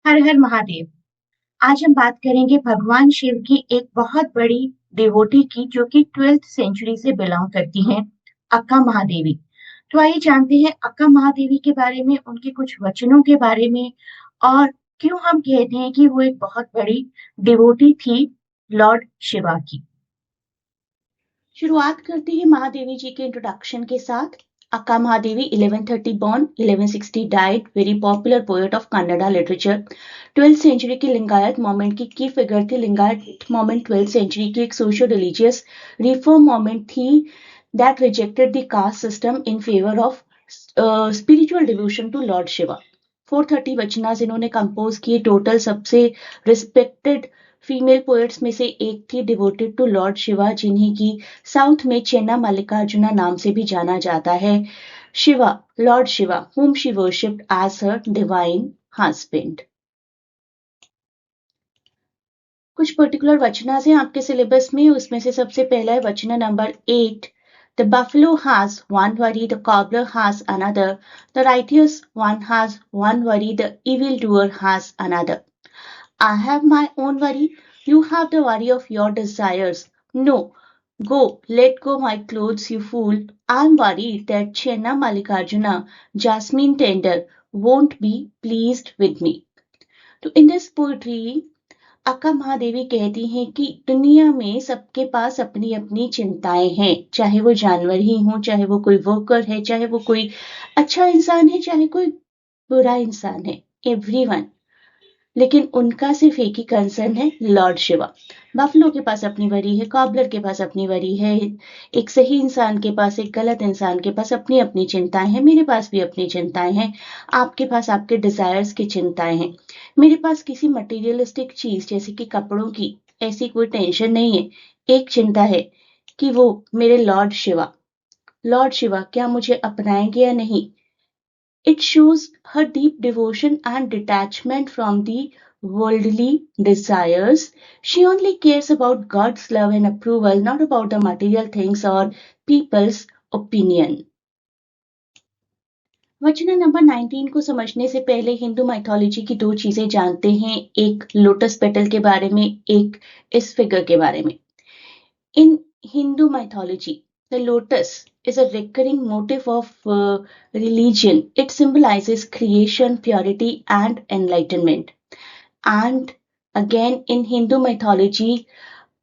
हर हर महादेव। आज हम बात करेंगे भगवान शिव की एक बहुत बड़ी डिवोटी की जो कि 12th सेंचुरी से बिलोंग करती हैं, अक्का महादेवी। तो आइए जानते हैं अक्का महादेवी के बारे में, उनके कुछ वचनों के बारे में और क्यों हम कहते हैं कि वो एक बहुत बड़ी डिवोटी थी लॉर्ड शिवा की। शुरुआत करते हैं महादेवी जी के इंट्रोडक्शन के साथ। Akka Mahadevi, 1130 born, 1160 died, very popular poet of Kannada literature. 12th century की लिंगायत मोमेंट की फिगर थी। लिंगायत मोमेंट 12th century की एक सोशल रिलीजियस रिफॉर्म मोमेंट थी that rejected the caste system in favor of spiritual devotion to Lord Shiva. 430 वचनास इन्होंने compose किए। Total सबसे respected female poets में से एक थी, डिवोटेड टू लॉर्ड शिवा, जिन्हें की साउथ में चेन्ना मल्लिकार्जुना नाम से भी जाना जाता है। Shiva, Lord Shiva, whom she worshipped as her divine husband. कुछ पर्टिकुलर वचनास हैं आपके सिलेबस में, उसमें से सबसे पहला है वचन number 8। The buffalo has one worry, the cobbler has another, the righteous one has one worry, the evildoer has another. I have my own worry, you have the worry of your desires. No, go, let go my clothes, you fool. I'm worried that Chenna Mallikarjuna, Jasmine Tender, won't be pleased with me. So in this poetry, अक्का महादेवी कहती हैं कि दुनिया में सबके पास अपनी अपनी चिंताएं हैं, चाहे वो जानवर ही हो, चाहे वो कोई वर्कर है, चाहे वो कोई अच्छा इंसान है, चाहे कोई बुरा इंसान है, एवरीवन। लेकिन उनका सिर्फ एक ही कंसर्न है, लॉर्ड शिवा। बफलो के पास अपनी वरी है, कॉबलर के पास अपनी वरी है, एक सही इंसान के पास, एक गलत इंसान के पास अपनी अपनी चिंताएं हैं, मेरे पास भी अपनी चिंताएं हैं, आपके पास आपके डिजायर्स की चिंताएं हैं। मेरे पास किसी मटेरियलिस्टिक चीज जैसे कि कपड़ों की ऐसी कोई टेंशन नहीं है। एक चिंता है कि वो मेरे लॉर्ड शिवा क्या मुझे अपनाएंगे या नहीं। It shows her deep devotion and detachment from the worldly desires. She only cares about God's love and approval, not about the material things or people's opinion. वचन नंबर 19 को समझने से पहले हिंदू माइथोलॉजी की दो चीजें जानते हैं, एक लोटस पेटल के बारे में, एक इस फिगर के बारे में। In Hindu mythology, the lotus is a recurring motif of religion. It symbolizes creation, purity, and enlightenment. And again, in Hindu mythology,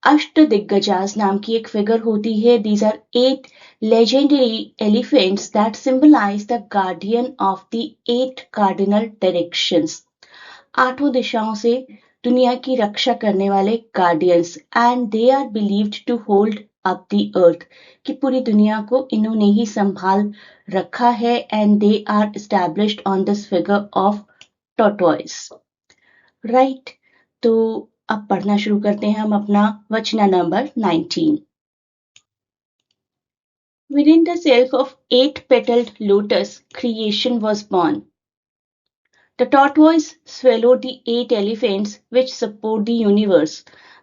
अष्टदिग्गजास नाम की एक फिगर होती है. These are 8 legendary elephants that symbolize the guardian of the 8 cardinal directions. आठों दिशाओं से दुनिया की रक्षा करने वाले guardians, and they are believed to hold up the earth, कि पूरी दुनिया को इन्होंने ही संभाल रखा है, and they are established on this figure of tortoise. Right, तो अब पढ़ना शुरू करते हैं हम अपना वचना number 19। Within the self of 8-petaled lotus, creation was born. The tortoise swallowed the 8 elephants which support the universe,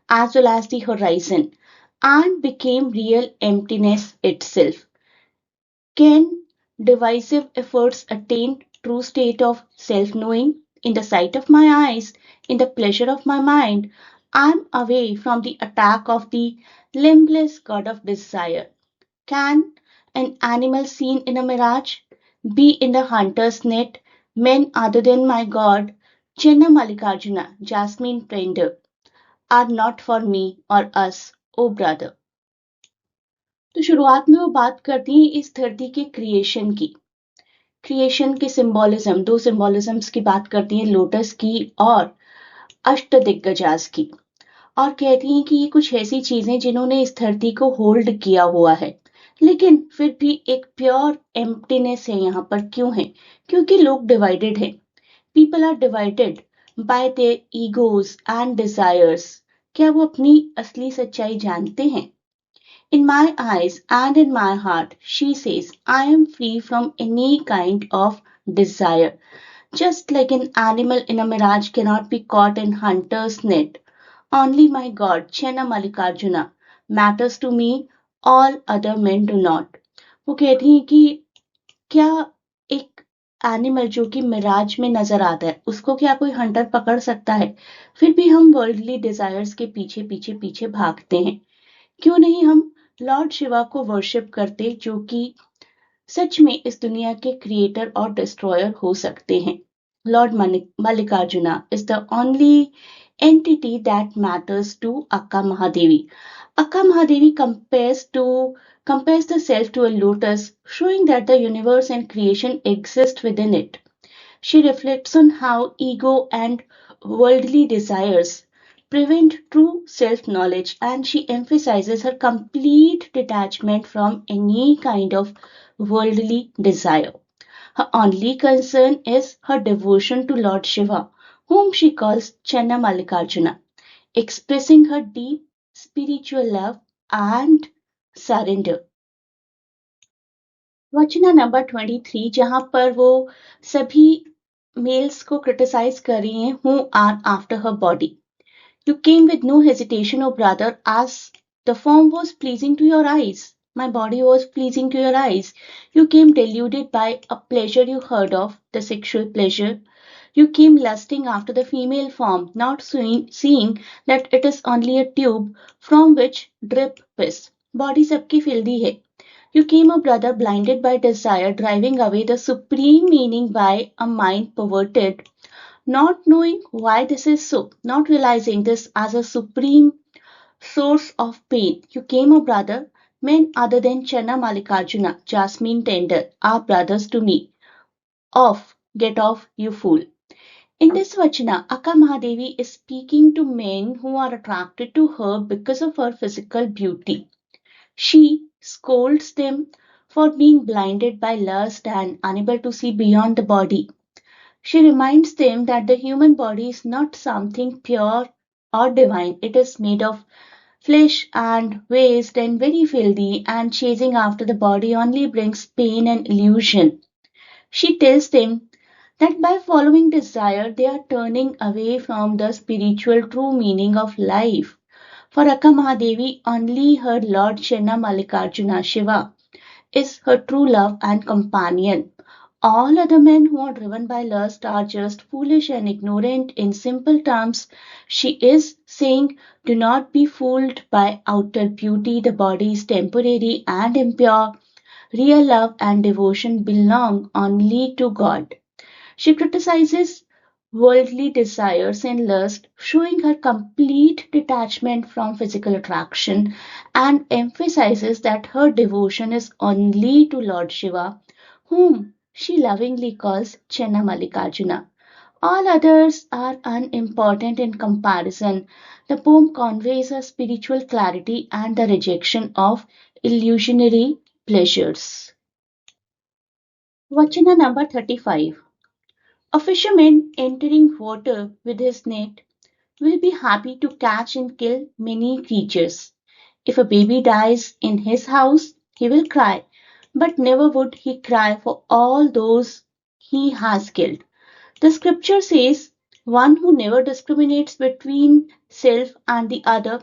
as well as the horizon, and became real emptiness itself. Can divisive efforts attain true state of self-knowing? In the sight of my eyes, in the pleasure of my mind, I am away from the attack of the limbless god of desire. Can an animal seen in a mirage be in the hunter's net? Men other than my God, Chenna Mallikarjuna, Jasmine Tender, are not for me or us, O brother. तो शुरुआत में वो बात करती हैं इस धरती के क्रिएशन की, क्रिएशन के सिंबोलिज्म, दो सिंबोलिज्म्स की बात करती हैं, लोटस की और अष्टदिग्गजास की, और कहती हैं कि ये कुछ ऐसी चीजें जिन्होंने इस धरती को होल्ड किया हुआ है, लेकिन फिर भी एक प्योर एम्प्टीनेस है यहाँ पर। क्यों है? क्योंकि लोग डिवाइडेड हैं। People are divided by their egos and desires. क्या वो अपनी असली सच्चाई जानते हैं? In my eyes and in my heart, she says, I am free from any kind of desire. Just like an animal in a mirage cannot be caught in hunter's net, only my God, Chenna Mallikarjuna, matters to me, all other men do not. वो कहती हैं कि क्या एक animal जो कि मिराज में नजर आता है, उसको क्या कोई हंटर पकड़ सकता है? फिर भी हम वर्ल्डली डिजायर्स के पीछे पीछे पीछे भागते हैं। क्यों नहीं हम लॉर्ड शिवा को वर्शिप करते, जो कि सच में इस दुनिया के क्रिएटर और डिस्ट्रॉयर हो सकते हैं? Lord Mallikarjuna is the only entity that matters to Akka Mahadevi. Akka Mahadevi compares the self to a lotus, showing that the universe and creation exist within it. She reflects on how ego and worldly desires prevent true self knowledge, and she emphasizes her complete detachment from any kind of worldly desire. Her only concern is her devotion to Lord Shiva, whom she calls Channa Mallikarjuna, expressing her deep spiritual love and surrender. वचना number 23, जहां पर वो सभी mails को criticise कर रही हैं, who are after her body. You came with no hesitation, O brother, as the form was pleasing to your eyes. My body was pleasing to your eyes. You came deluded by a pleasure you heard of, the sexual pleasure. You came lusting after the female form, not seeing that it is only a tube from which drip piss. Body सबकी filthy है. You came, a brother, blinded by desire, driving away the supreme meaning by a mind perverted, not knowing why this is so, not realizing this as a supreme source of pain. You came, a brother, men other than Channa Mallikarjuna, Jasmine Tender, are brothers to me. Off, get off, you fool. In this Vachana, Akka Mahadevi is speaking to men who are attracted to her because of her physical beauty. She scolds them for being blinded by lust and unable to see beyond the body. She reminds them that the human body is not something pure or divine. It is made of flesh and waste and very filthy, and chasing after the body only brings pain and illusion. She tells them that by following desire, they are turning away from the spiritual true meaning of life. For Akka Mahadevi, only her Lord Chenna Mallikarjuna Shiva is her true love and companion. All other men who are driven by lust are just foolish and ignorant. In simple terms, she is saying, do not be fooled by outer beauty. The body is temporary and impure. Real love and devotion belong only to God. She criticizes worldly desires and lust, showing her complete detachment from physical attraction, and emphasizes that her devotion is only to Lord Shiva, whom she lovingly calls Chenna Mallikarjuna. All others are unimportant in comparison. The poem conveys a spiritual clarity and the rejection of illusionary pleasures. Vachana number 35. A fisherman entering water with his net will be happy to catch and kill many creatures. If a baby dies in his house, he will cry, but never would he cry for all those he has killed. The scripture says, one who never discriminates between self and the other,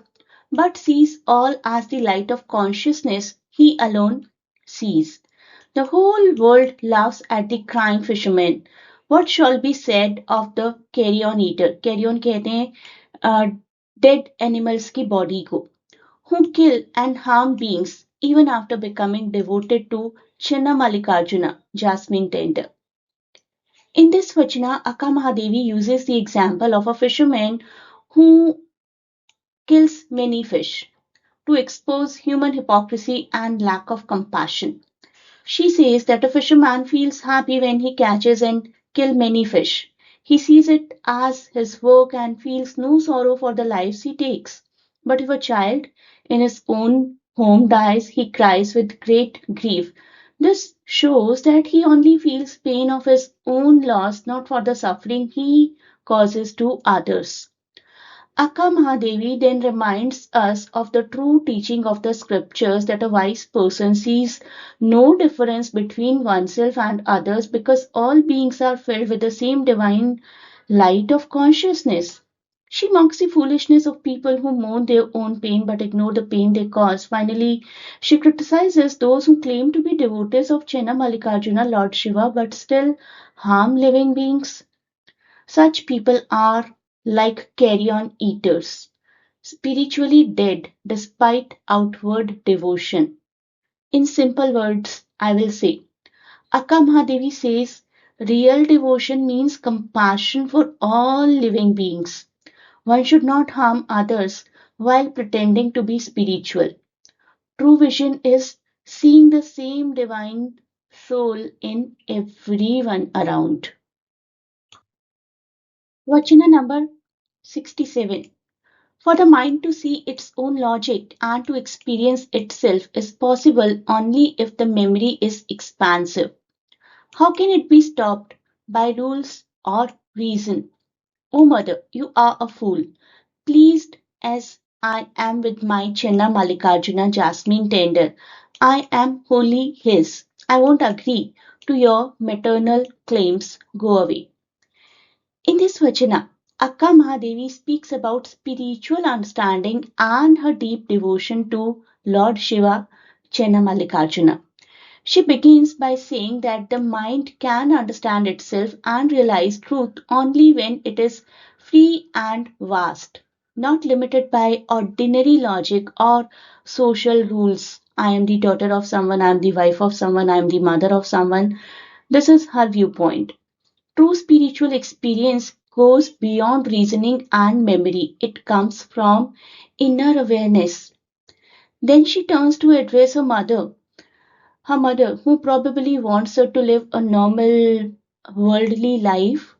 but sees all as the light of consciousness, he alone sees. The whole world laughs at the crying fisherman. What shall be said of the carrion eater? Carrion कहते हैं dead animals की body को, who kill and harm beings even after becoming devoted to Chinna Mallikarjuna, Jasmine Tender. In this vachana, Akka Mahadevi uses the example of a fisherman who kills many fish to expose human hypocrisy and lack of compassion. She says that a fisherman feels happy when he catches and kills many fish. He sees it as his work and feels no sorrow for the lives he takes. But if a child in his own home dies, he cries with great grief. This shows that he only feels pain of his own loss, not for the suffering he causes to others. Akka Mahadevi then reminds us of the true teaching of the scriptures, that a wise person sees no difference between oneself and others because all beings are filled with the same divine light of consciousness. She mocks the foolishness of people who mourn their own pain but ignore the pain they cause. Finally, she criticizes those who claim to be devotees of Chenna Mallikarjuna, Lord Shiva, but still harm living beings. Such people are like carrion eaters, spiritually dead despite outward devotion. In simple words, I will say, Akka Mahadevi says real devotion means compassion for all living beings. One should not harm others while pretending to be spiritual. True vision is seeing the same divine soul in everyone around. Vachana number 67. For the mind to see its own logic and to experience itself is possible only if the memory is expansive. How can it be stopped by rules or reason? O mother, you are a fool. Pleased as I am with my Chenna Mallikarjuna jasmine tender, I am wholly his. I won't agree to your maternal claims. Go away. In this vachana, Akka Mahadevi speaks about spiritual understanding and her deep devotion to Lord Shiva, Chenna Mallikarjuna. She begins by saying that the mind can understand itself and realize truth only when it is free and vast, not limited by ordinary logic or social rules. I am the daughter of someone, I am the wife of someone, I am the mother of someone. This is her viewpoint. True spiritual experience goes beyond reasoning and memory. It comes from inner awareness. Then she turns to address her mother, who probably wants her to live a normal worldly life.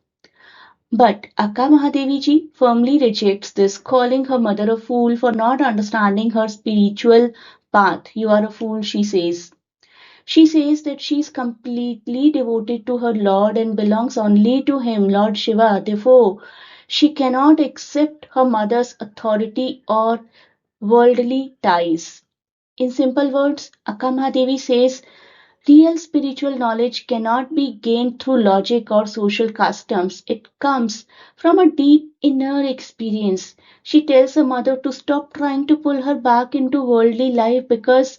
But Akka Mahadevi ji firmly rejects this, calling her mother a fool for not understanding her spiritual path. You are a fool, she says. She says that she is completely devoted to her Lord and belongs only to him, Lord Shiva. Therefore, she cannot accept her mother's authority or worldly ties. In simple words, Akka Mahadevi says real spiritual knowledge cannot be gained through logic or social customs. It comes from a deep inner experience. She tells her mother to stop trying to pull her back into worldly life because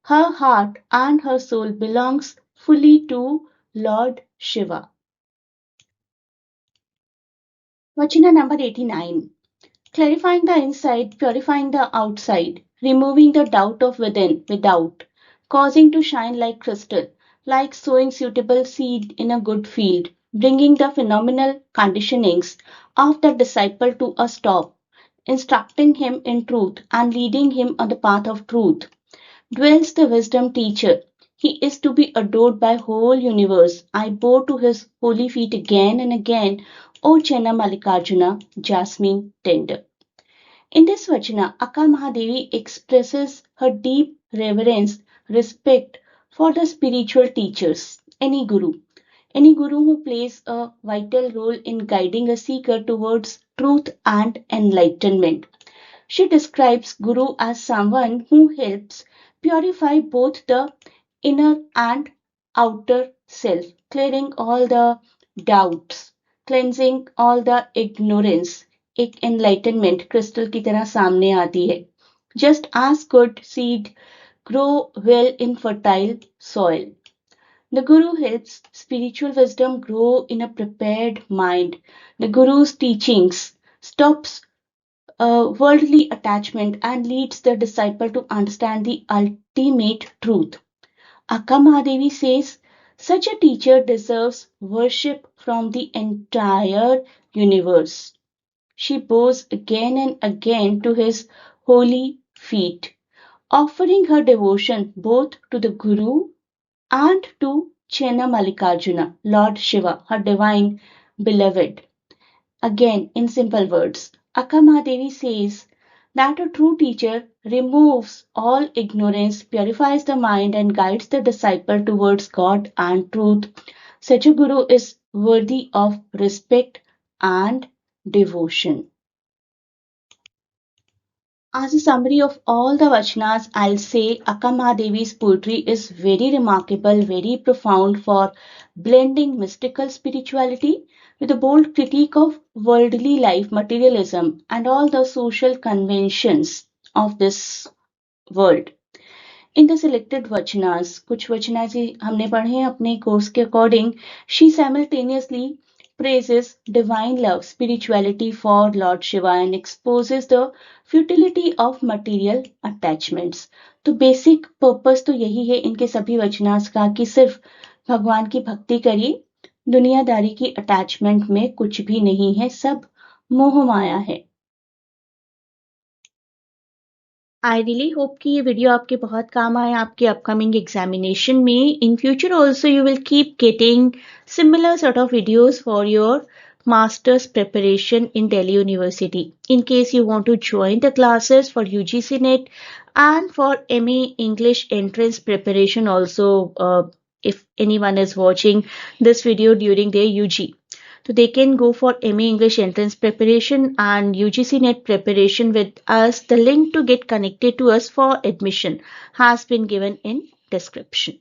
her heart and her soul belongs fully to Lord Shiva. Vachana number 89. Clarifying the inside, purifying the outside, removing the doubt of without, causing to shine like crystal, like sowing suitable seed in a good field, bringing the phenomenal conditionings of the disciple to a stop, instructing him in truth and leading him on the path of truth. Dwells the wisdom teacher. He is to be adored by whole universe. I bow to his holy feet again and again, O Chenna Mallikarjuna, Jasmine tender. In this vachana, Akka Mahadevi expresses her deep reverence, respect for the spiritual teachers, any guru who plays a vital role in guiding a seeker towards truth and enlightenment. She describes Guru as someone who helps purify both the inner and outer self, clearing all the doubts, cleansing all the ignorance. एक enlightenment crystal की तरह सामने आती है. Just as good seed grow well in fertile soil. The Guru helps spiritual wisdom grow in a prepared mind. The Guru's teachings stops worldly attachment and leads the disciple to understand the ultimate truth. Akka Mahadevi says such a teacher deserves worship from the entire universe. She bows again and again to his holy feet, offering her devotion both to the Guru and to Chenna Mallikarjuna, Lord Shiva, her divine beloved. Again, in simple words, Akka Mahadevi says that a true teacher removes all ignorance, purifies the mind, and guides the disciple towards God and truth. Such a guru is worthy of respect and devotion. As a summary of all the Vachanas, I'll say Akka Mahadevi's poetry is very remarkable, very profound for blending mystical spirituality with a bold critique of worldly life, materialism, and all the social conventions of this world. In the selected vachanas, कुछ vachanas ही हमने पढ़े हैं अपने course के according, she simultaneously praises divine love, spirituality for Lord Shiva and exposes the futility of material attachments. तो basic purpose तो यही है इनके सभी वचनास का कि सिर्फ भगवान की भक्ति करिए, दुनियादारी की अटैचमेंट में कुछ भी नहीं है, सब मोह माया है। आई रियली होप कि ये वीडियो आपके बहुत काम आए आपके अपकमिंग एग्जामिनेशन में। In future also you will keep getting similar sort of videos for your master's preparation in Delhi University. In case you want to join the classes for UGC NET and for MA English entrance preparation also, if anyone is watching this video during their UG. So they can go for MA English entrance preparation and UGC NET preparation with us. The link to get connected to us for admission has been given in description.